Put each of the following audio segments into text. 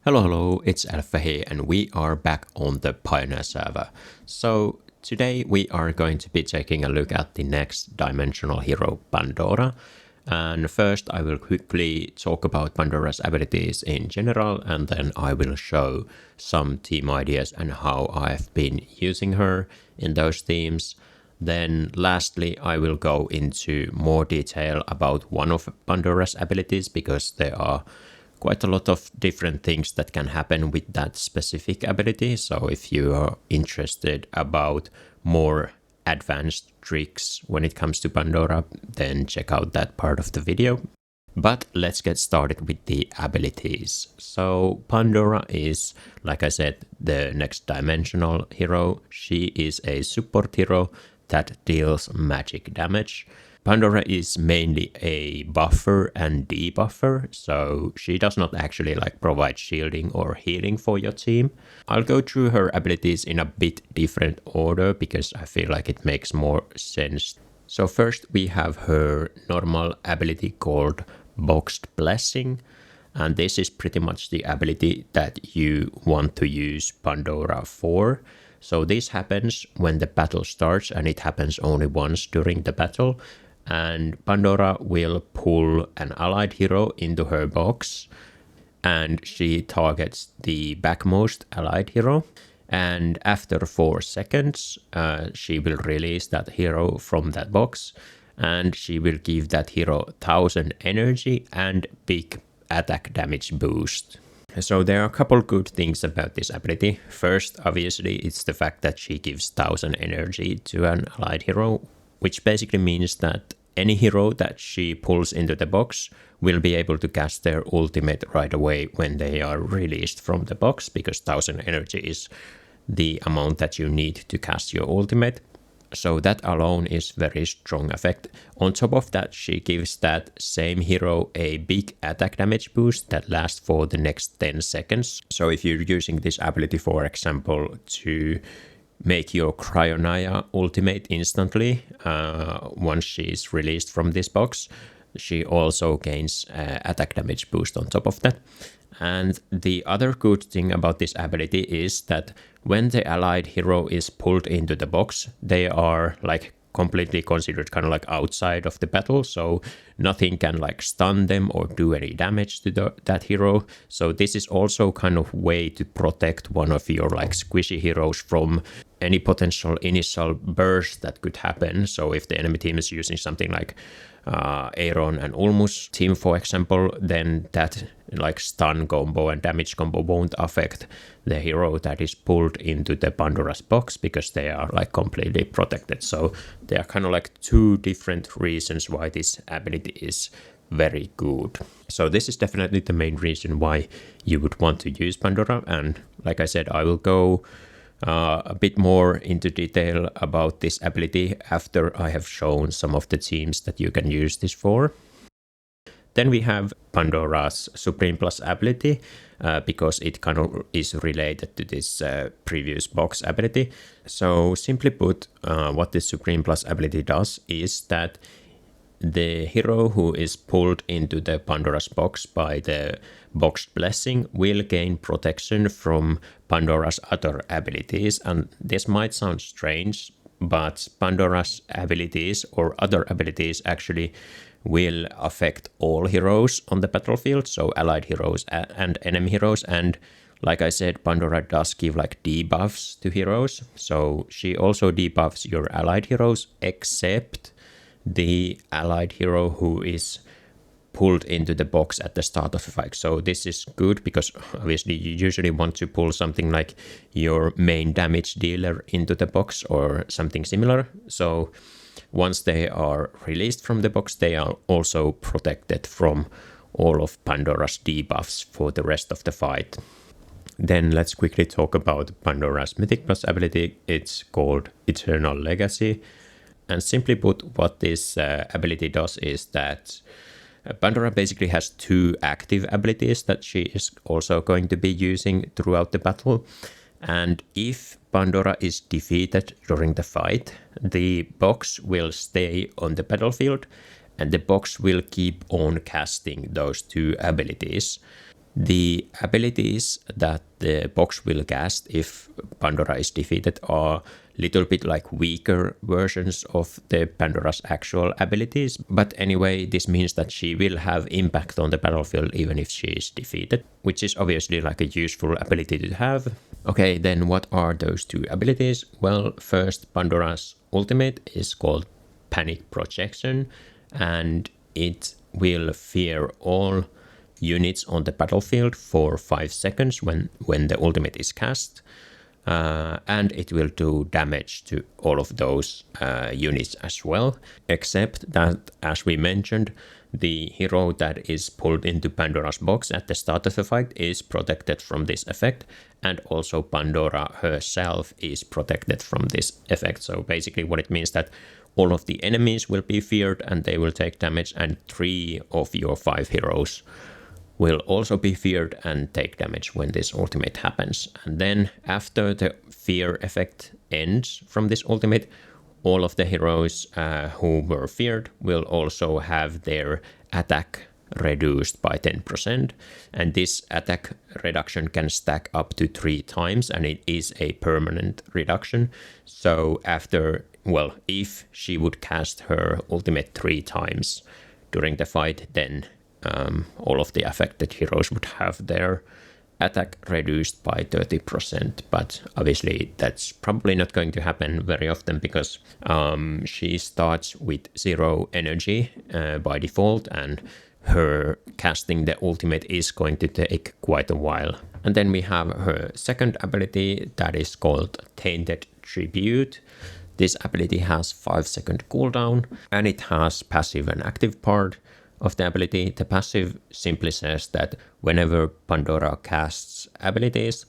Hello, it's Alpha here and we are back on the Pioneer server. So today we are going to be taking a look at the next dimensional hero, Pandora. And first I will quickly talk about Pandora's abilities in general, and then I will show some team ideas and how I've been using her in those teams. Then lastly, I will go into more detail about one of Pandora's abilities, because there are quite a lot of different things that can happen with that specific ability. So if you are interested about more advanced tricks when it comes to Pandora, then check out that part of the video. But let's get started with the abilities. So Pandora is, like I said, the next dimensional hero. She is a support hero that deals magic damage. Pandora is mainly a buffer and debuffer, so she does not actually provide shielding or healing for your team. I'll go through her abilities in a bit different order because I feel like it makes more sense. So first we have her normal ability called Boxed Blessing, and this is pretty much the ability that you want to use Pandora for. So this happens when the battle starts, and it happens only once during the battle. And Pandora will pull an allied hero into her box, and she targets the backmost allied hero. And after 4 seconds, she will release that hero from that box, and she will give that hero 1000 energy and big attack damage boost. So there are a couple good things about this ability. First, obviously, it's the fact that she gives 1000 energy to an allied hero, which basically means that any hero that she pulls into the box will be able to cast their ultimate right away when they are released from the box, because 1000 energy is the amount that you need to cast your ultimate. So that alone is very strong effect. On top of that, she gives that same hero a big attack damage boost that lasts for the next 10 seconds. So if you're using this ability, for example, to make your Cryonaya ultimate instantly once she is released from this box, she also gains attack damage boost on top of that. And the other good thing about this ability is that when the allied hero is pulled into the box, they are completely considered kind of outside of the battle, so nothing can stun them or do any damage to that hero. So this is also kind of way to protect one of your squishy heroes from any potential initial burst that could happen. So if the enemy team is using something like Aaron and Ulmus team, for example, then that stun combo and damage combo won't affect the hero that is pulled into the Pandora's box, because they are completely protected. So there are kind of two different reasons why this ability is very good. So this is definitely the main reason why you would want to use Pandora. And like I said, I will go a bit more into detail about this ability after I have shown some of the teams that you can use this for. Then we have Pandora's Supreme Plus ability, because it kind of is related to this previous box ability. So simply put, what this Supreme Plus ability does is that the hero who is pulled into the Pandora's box by the Boxed Blessing will gain protection from Pandora's other abilities. And this might sound strange, but Pandora's abilities or other abilities actually will affect all heroes on the battlefield, so allied heroes and enemy heroes. And like I said, Pandora does give debuffs to heroes, so she also debuffs your allied heroes, except the allied hero who is pulled into the box at the start of the fight. So this is good because obviously you usually want to pull something like your main damage dealer into the box or something similar. So once they are released from the box, they are also protected from all of Pandora's debuffs for the rest of the fight. Then let's quickly talk about Pandora's Mythic Plus ability. It's called Eternal Legacy. And simply put, what this ability does is that Pandora basically has 2 active abilities that she is also going to be using throughout the battle. And if Pandora is defeated during the fight, the box will stay on the battlefield, and the box will keep on casting those 2 abilities. The abilities that the box will cast if Pandora is defeated are little bit like weaker versions of the Pandora's actual abilities. But anyway, this means that she will have impact on the battlefield even if she is defeated, which is obviously like a useful ability to have. Okay, then what are those two abilities? Well, first, Pandora's ultimate is called Panic Projection, and it will fear all units on the battlefield for 5 seconds when the ultimate is cast. And it will do damage to all of those units as well, except that, as we mentioned, the hero that is pulled into Pandora's box at the start of the fight is protected from this effect, and also Pandora herself is protected from this effect. So basically what it means that all of the enemies will be feared and they will take damage, and 3 of your 5 heroes will also be feared and take damage when this ultimate happens. And then after the fear effect ends from this ultimate, all of the heroes who were feared will also have their attack reduced by 10%. And this attack reduction can stack up to 3 times, and it is a permanent reduction. So after, well, if she would cast her ultimate 3 times during the fight, then all of the affected heroes would have their attack reduced by 30%, but obviously that's probably not going to happen very often because she starts with 0 energy by default, and her casting the ultimate is going to take quite a while. And then we have her second ability that is called Tainted Tribute. This ability has 5-second cooldown, and it has passive and active part of the ability. The passive simply says that whenever Pandora casts abilities,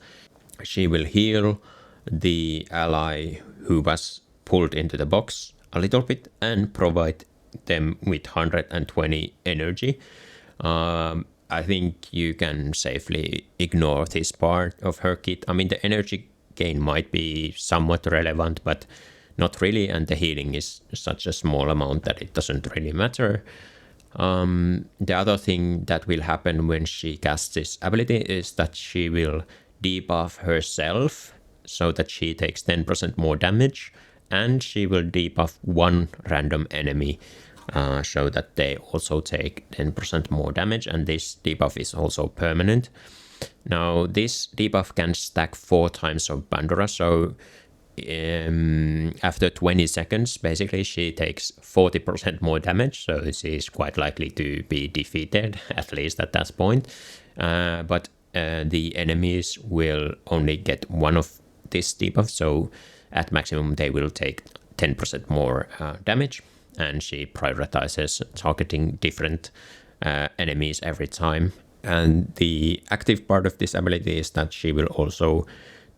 she will heal the ally who was pulled into the box a little bit and provide them with 120 energy. I think you can safely ignore this part of her kit. I mean, the energy gain might be somewhat relevant, but not really, and the healing is such a small amount that it doesn't really matter. The other thing that will happen when she casts this ability is that she will debuff herself so that she takes 10% more damage, and she will debuff one random enemy so that they also take 10% more damage, and this debuff is also permanent. Now, this debuff can stack 4 times of Pandora, so after 20 seconds, basically, she takes 40% more damage, so she is quite likely to be defeated, at least at that point. But the enemies will only get one of this debuff, so at maximum they will take 10% more damage, and she prioritizes targeting different enemies every time. And the active part of this ability is that she will also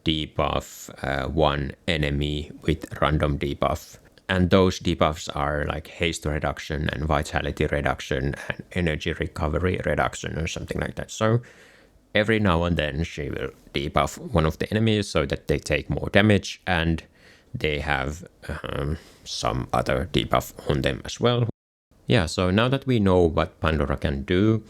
debuff one enemy with random debuff, and those debuffs are like haste reduction and vitality reduction and energy recovery reduction or something like that. So every now and then she will debuff one of the enemies so that they take more damage, and they have some other debuff on them as well. Yeah, so now that we know what Pandora can do,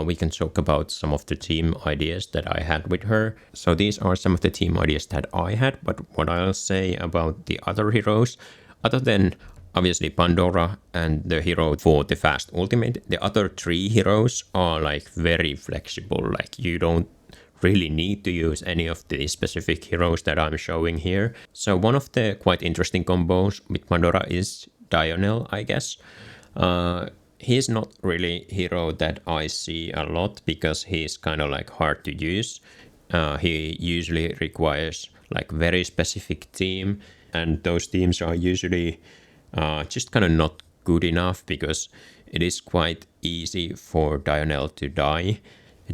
we can talk about some of the team ideas that I had with her. So these are some of the team ideas that I had, but what I'll say about the other heroes, other than obviously Pandora and the hero for the fast ultimate, the other 3 heroes are like very flexible. Like you don't really need to use any of the specific heroes that I'm showing here. So one of the quite interesting combos with Pandora is Dionel, I guess. He's not really a hero that I see a lot because he's kind of like hard to use. He usually requires like very specific team, and those teams are usually just kind of not good enough because it is quite easy for Dionel to die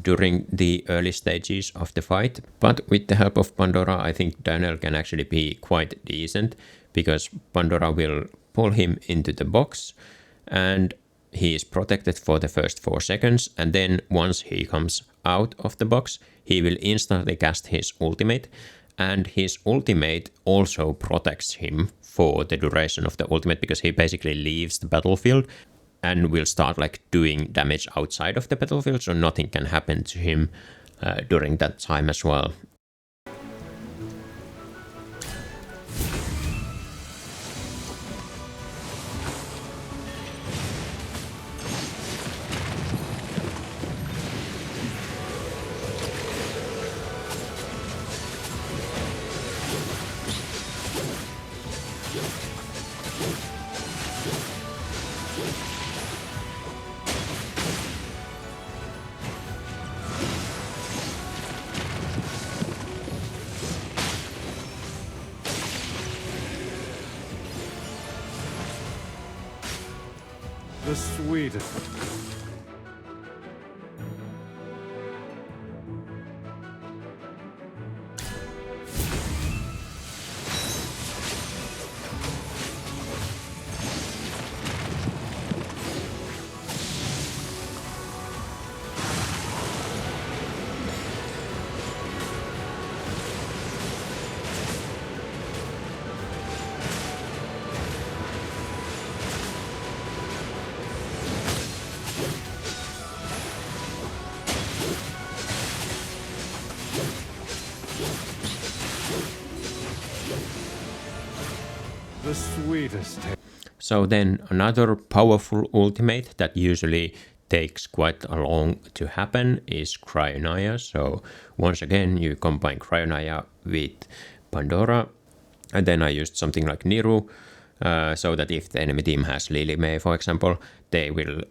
during the early stages of the fight. But with the help of Pandora, I think Dionel can actually be quite decent because Pandora will pull him into the box, and he is protected for the first 4 seconds, and then once he comes out of the box, he will instantly cast his ultimate, and his ultimate also protects him for the duration of the ultimate because he basically leaves the battlefield. and will start like doing damage outside of the battlefield, so nothing can happen to him during that time as well. The sweetest. The sweetest. So then another powerful ultimate that usually takes quite a long to happen is Cryonaya. So once again you combine Cryonaya with Pandora, and then I used something like Niru, so that if the enemy team has Lily May, for example, they will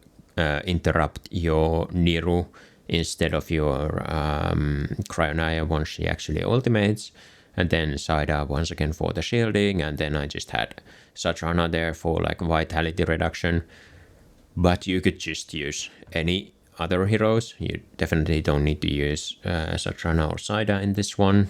interrupt your Niru instead of your Cryonaya once she actually ultimates. And then Saida once again for the shielding, and then I just had Satrana there for like vitality reduction. But you could just use any other heroes. You definitely don't need to use Satrana or Saida in this one.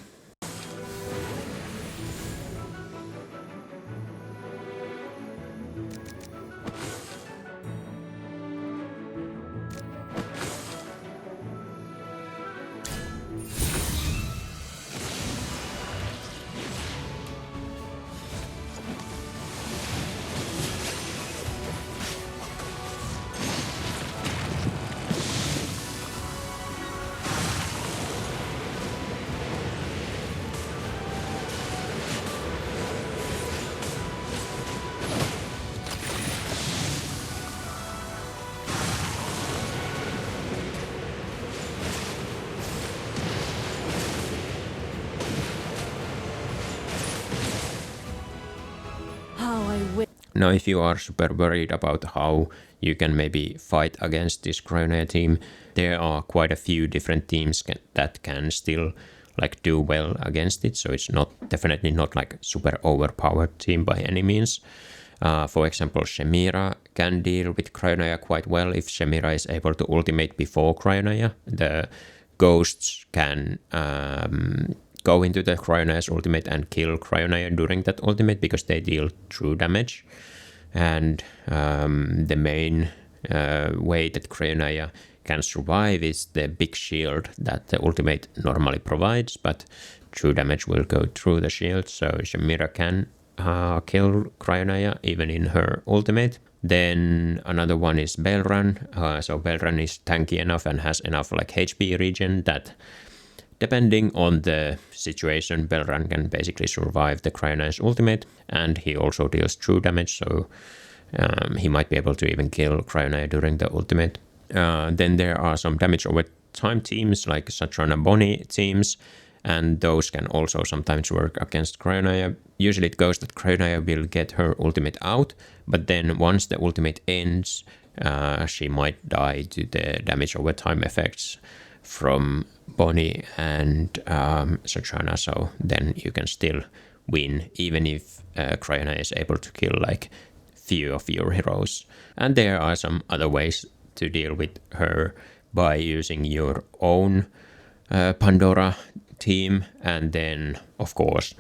Now, if you are super worried about how you can maybe fight against this Cryonaya team, there are quite a few different teams that can still like do well against it. So it's definitely not like super overpowered team by any means. For example, Shemira can deal with Cryonaya quite well if Shemira is able to ultimate before Cryonaya. The ghosts can go into the Cryonaya's ultimate and kill Cryonaya during that ultimate because they deal true damage. And the main way that Cryonaya can survive is the big shield that the ultimate normally provides, but true damage will go through the shield, so Shemira can kill Cryonaya even in her ultimate. Then another one is Belran. So Belran is tanky enough and has enough like HP regen that depending on the situation, Belran can basically survive the Cryonaya's ultimate, and he also deals true damage, so he might be able to even kill Cryonaya during the ultimate. Then there are some damage over time teams like Satrana Bonnie teams, and those can also sometimes work against Cryonaya. Usually it goes that Cryonaya will get her ultimate out, but then once the ultimate ends, she might die to the damage over time effects from Bonnie and Satrana, so then you can still win even if Cryonaya is able to kill like few of your heroes. And there are some other ways to deal with her by using your own Pandora team, and then of course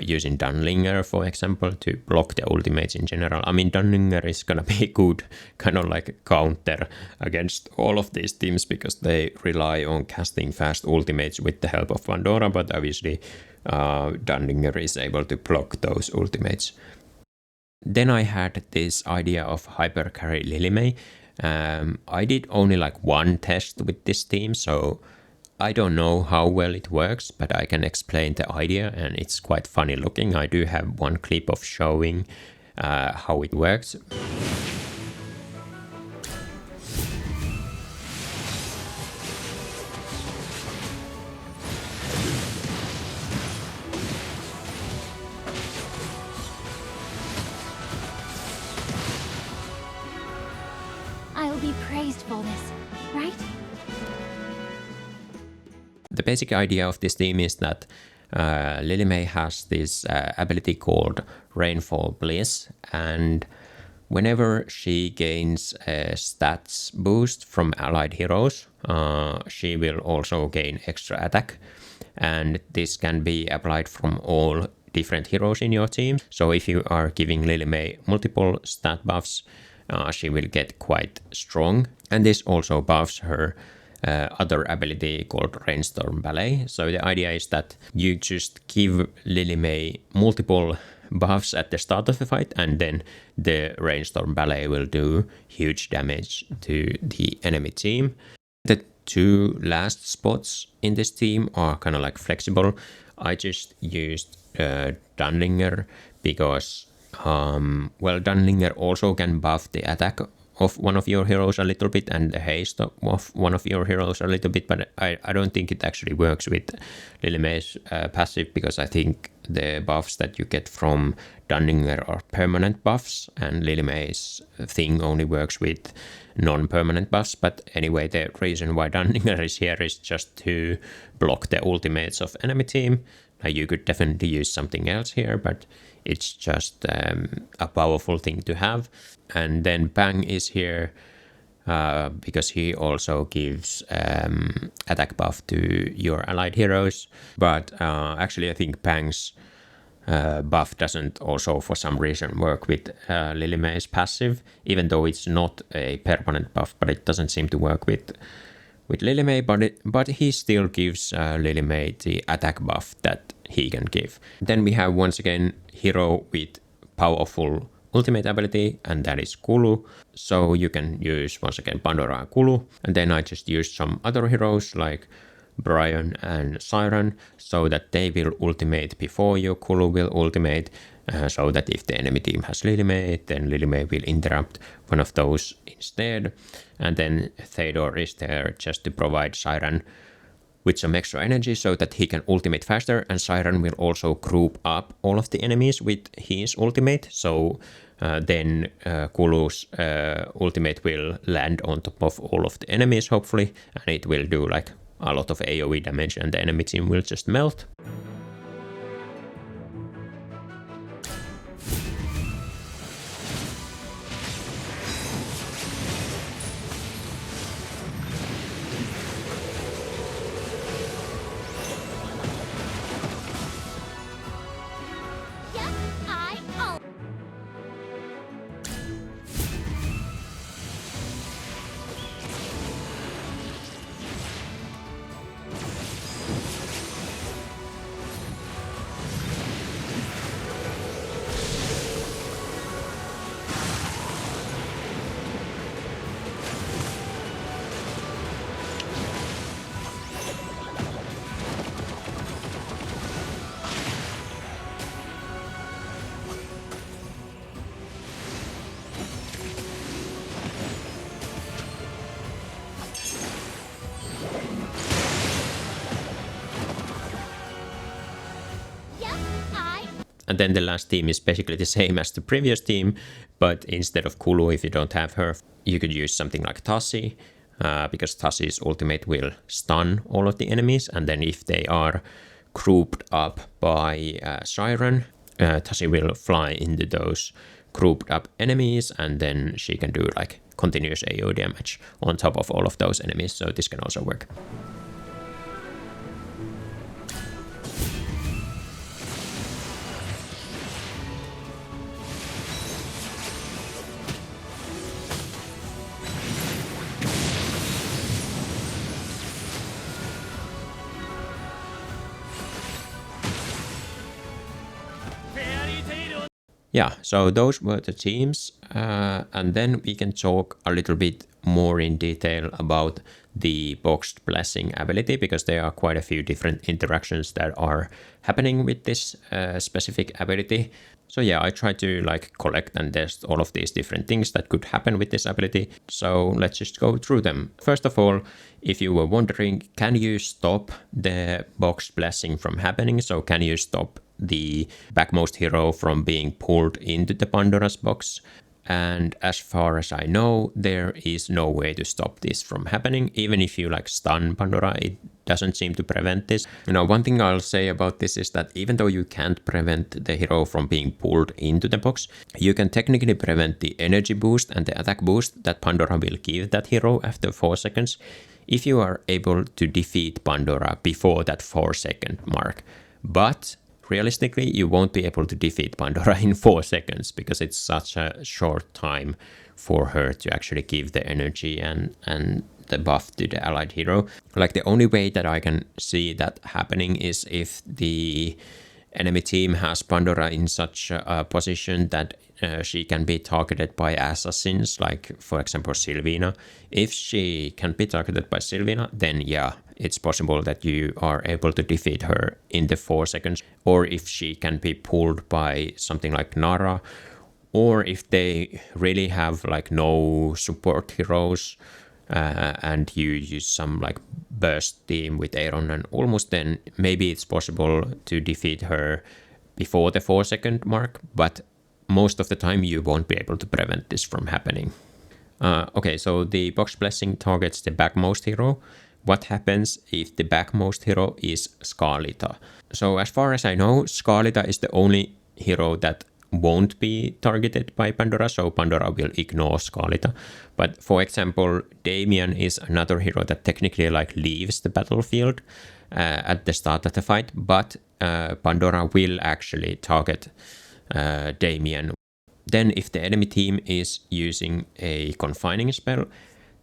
using Dunlinger, for example, to block the ultimates in general. I mean, Dunlinger is gonna be good kind of like counter against all of these teams because they rely on casting fast ultimates with the help of Pandora, but obviously Dunlinger is able to block those ultimates. Then I had this idea of hypercarry Lilimei. I did only like one test with this team, so I don't know how well it works, but I can explain the idea, and it's quite funny looking. I do have one clip of showing how it works. I'll be praised for this, right? The basic idea of this team is that Lilimei has this ability called Rainfall Bliss, and whenever she gains a stats boost from allied heroes, she will also gain extra attack, and this can be applied from all different heroes in your team. So if you are giving Lilimei multiple stat buffs, she will get quite strong, and this also buffs her other ability called Rainstorm Ballet. So the idea is that you just give Lilimei multiple buffs at the start of the fight, and then the Rainstorm Ballet will do huge damage to the enemy team. The two last spots in this team are kind of like flexible. I just used Dunlinger because well, Dunlinger also can buff the attack of one of your heroes a little bit and the haste of one of your heroes a little bit, but I don't think it actually works with Lilimei's passive, because I think the buffs that you get from Dunlinger are permanent buffs, and Lilimei's thing only works with non-permanent buffs. But anyway, the reason why Dunlinger is here is just to block the ultimates of enemy team. You could definitely use something else here, but it's just a powerful thing to have. And then Bang is here because he also gives attack buff to your allied heroes. But actually I think Bang's buff doesn't also for some reason work with Lilimei's passive, even though it's not a permanent buff, but it doesn't seem to work with Lilimei, but he still gives Lilimei the attack buff that he can give. Then we have once again hero with powerful ultimate ability, and that is Kulu. So you can use once again Pandora and Kulu, and then I just used some other heroes like Brian and Siren, so that they will ultimate before your Kulu will ultimate, so that if the enemy team has Lilimei, then Lilimei will interrupt one of those instead. And then Theodore is there just to provide Siren with some extra energy so that he can ultimate faster, and Siren will also group up all of the enemies with his ultimate, so then Kulu's ultimate will land on top of all of the enemies hopefully, and it will do like a lot of AoE damage, and the enemy team will just melt. And then the last team is basically the same as the previous team, but instead of Kulu, if you don't have her, you could use something like Tassi, because Tassi's ultimate will stun all of the enemies, and then if they are grouped up by Siren, Tassi will fly into those grouped up enemies, and then she can do like continuous AoE damage on top of all of those enemies, so this can also work. Yeah, so those were the teams, and then we can talk a little bit more in detail about the boxed blessing ability, because there are quite a few different interactions that are happening with this specific ability. So yeah, I try to like collect and test all of these different things that could happen with this ability. So let's just go through them. First of all, if you were wondering, can you stop the boxed blessing from happening? So can you stop the backmost hero from being pulled into the Pandora's box? And as far as I know, there is no way to stop this from happening. Even if you like stun Pandora, it doesn't seem to prevent this. One thing I'll say about this is that even though you can't prevent the hero from being pulled into the box, you can technically prevent the energy boost and the attack boost that Pandora will give that hero after 4 seconds, if you are able to defeat Pandora before that 4-second mark. But realistically, you won't be able to defeat Pandora in 4 seconds, because it's such a short time for her to actually give the energy and the buff to the allied hero. Like, the only way that I can see that happening is if the enemy team has Pandora in such a position that she can be targeted by assassins, like for example Sylvina. If she can be targeted by Sylvina, then yeah, it's possible that you are able to defeat her in the 4 seconds. Or if she can be pulled by something like Nara, or if they really have like no support heroes, and you use some like burst team with Aaron and almost, then maybe it's possible to defeat her before the 4-second mark, but most of the time you won't be able to prevent this from happening. Okay, so the box blessing targets the backmost hero. What happens if the backmost hero is Scarlita? So as far as I know, Scarlita is the only hero that won't be targeted by Pandora, so Pandora will ignore Scarlita. But for example, Damien is another hero that technically like leaves the battlefield at the start of the fight, but Pandora will actually target Damien. Then if the enemy team is using a confining spell,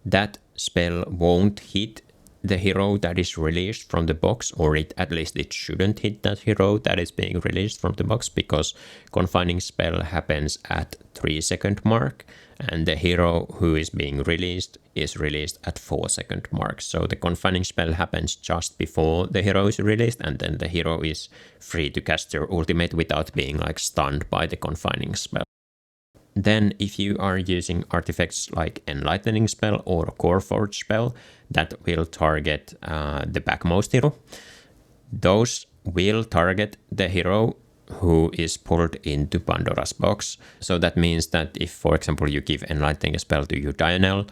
that spell won't hit the hero that is released from the box, or at least it shouldn't hit that hero that is being released from the box, because confining spell happens at 3-second mark, and the hero who is being released is released at 4-second mark. So the confining spell happens just before the hero is released, and then the hero is free to cast their ultimate without being like stunned by the confining spell. Then if you are using artifacts like Enlightening Spell or Core Forge Spell that will target the backmost hero, those will target the hero who is pulled into Pandora's box. So that means that if, for example, you give Enlightening Spell to your Dianel,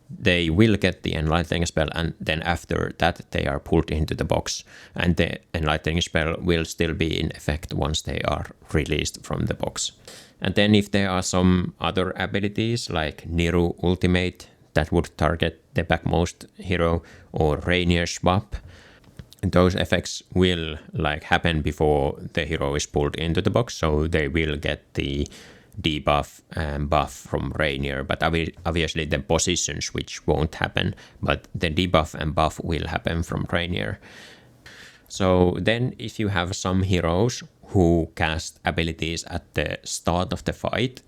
they will get the Enlightening Spell, and then after that they are pulled into the box, and the Enlightening Spell will still be in effect once they are released from the box. And then if there are some other abilities like Niru Ultimate that would target the backmost hero, or Rainier Swap, those effects will like happen before the hero is pulled into the box, so they will get the debuff and buff from Rainier, but obviously the position switch won't happen, but the debuff and buff will happen from Rainier. So then if you have some heroes who cast abilities at the start of the fight,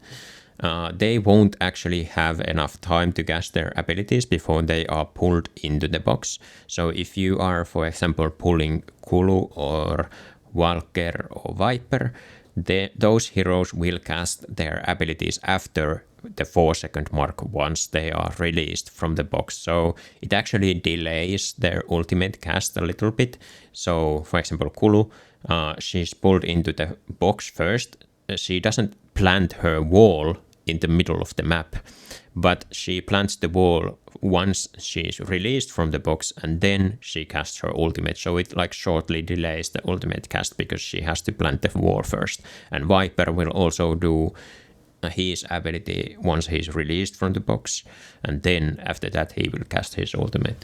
they won't actually have enough time to cast their abilities before they are pulled into the box. So if you are, for example, pulling Kulu or Walker or Viper, those heroes will cast their abilities after the 4-second mark once they are released from the box. So it actually delays their ultimate cast a little bit. So for example, Kulu, she's pulled into the box first. She doesn't plant her wall in the middle of the map, but she plants the wall once she's released from the box, and then she casts her ultimate. So it like shortly delays the ultimate cast because she has to plant the wall first. And Viper will also do his ability once he's released from the box, and then after that he will cast his ultimate.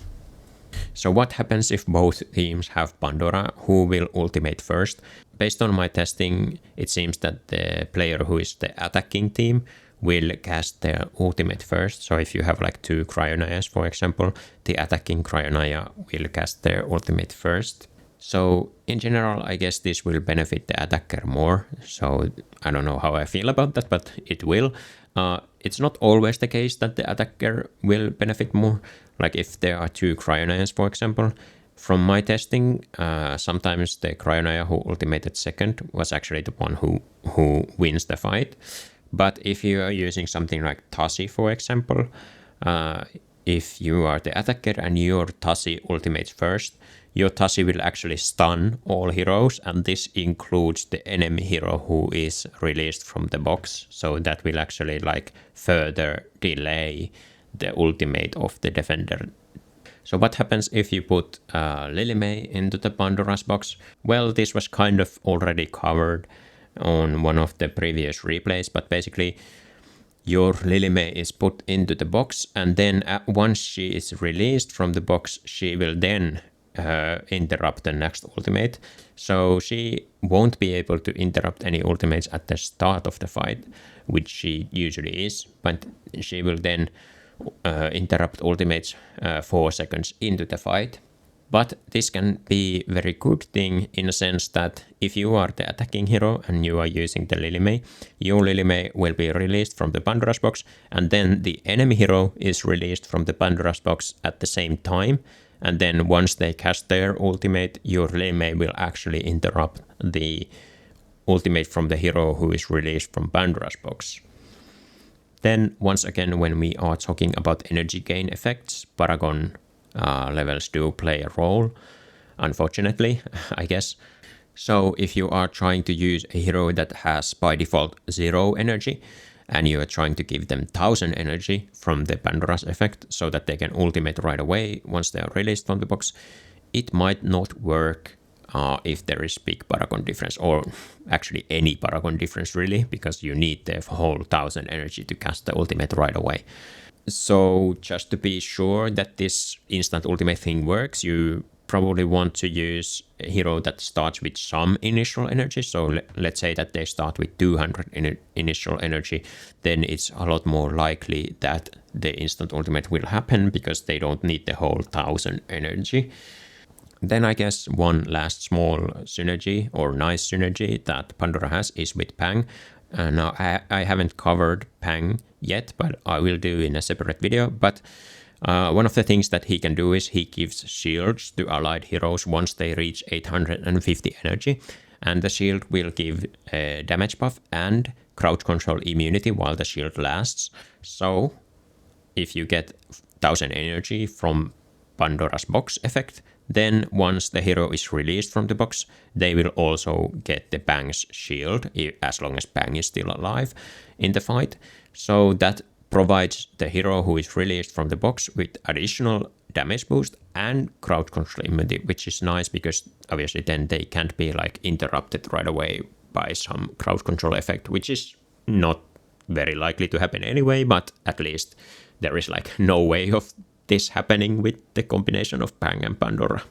So what happens if both teams have Pandora? Who will ultimate first? Based on my testing, it seems that the player who is the attacking team will cast their ultimate first. So if you have like 2 Cryonias, for example, the attacking Cryonia will cast their ultimate first. So in general, I guess this will benefit the attacker more. So I don't know how I feel about that, but it will. It's not always the case that the attacker will benefit more. Like if there are two Cryonians, for example, from my testing, sometimes the Cryonia who ultimated second was actually the one who wins the fight. But if you are using something like Tassi, for example, if you are the attacker and your Tassi ultimates first, your Tassi will actually stun all heroes, and this includes the enemy hero who is released from the box. So that will actually like further delay the ultimate of the defender. So what happens if you put Lily May into the Pandora's box? Well, this was kind of already covered on one of the previous replays, but basically your Lily May is put into the box, and then once she is released from the box, she will then interrupt the next ultimate. So she won't be able to interrupt any ultimates at the start of the fight, which she usually is, but she will then interrupt ultimates 4 seconds into the fight. But this can be a very good thing in a sense that if you are the attacking hero and you are using the Lily May, your Lily May will be released from the Pandora's box, and then the enemy hero is released from the Pandora's box at the same time. And then once they cast their ultimate, your Lily May will actually interrupt the ultimate from the hero who is released from Pandora's box. Then once again, when we are talking about energy gain effects, Paragon levels do play a role, unfortunately, I guess. So if you are trying to use a hero that has by default 0 energy, and you are trying to give them 1000 energy from the Pandora's effect so that they can ultimate right away once they are released from the box, it might not work if there is big Paragon difference, or actually any Paragon difference really, because you need the whole 1000 energy to cast the ultimate right away. So just to be sure that this instant ultimate thing works, you probably want to use a hero that starts with some initial energy. So let's say that they start with 200 initial energy, then it's a lot more likely that the instant ultimate will happen because they don't need the whole 1000 energy. Then I guess one last small synergy or nice synergy that Pandora has is with Pang. Now I haven't covered Pang yet, but I will do in a separate video. But one of the things that he can do is he gives shields to allied heroes once they reach 850 energy. And the shield will give a damage buff and crowd control immunity while the shield lasts. So if you get 1000 energy from Pandora's box effect, then once the hero is released from the box, they will also get the Pang's shield, as long as Pang is still alive in the fight. So that provides the hero who is released from the box with additional damage boost and crowd control immunity, which is nice because obviously then they can't be like interrupted right away by some crowd control effect, which is not very likely to happen anyway, but at least there is like no way of this happening with the combination of Pang and Pandora.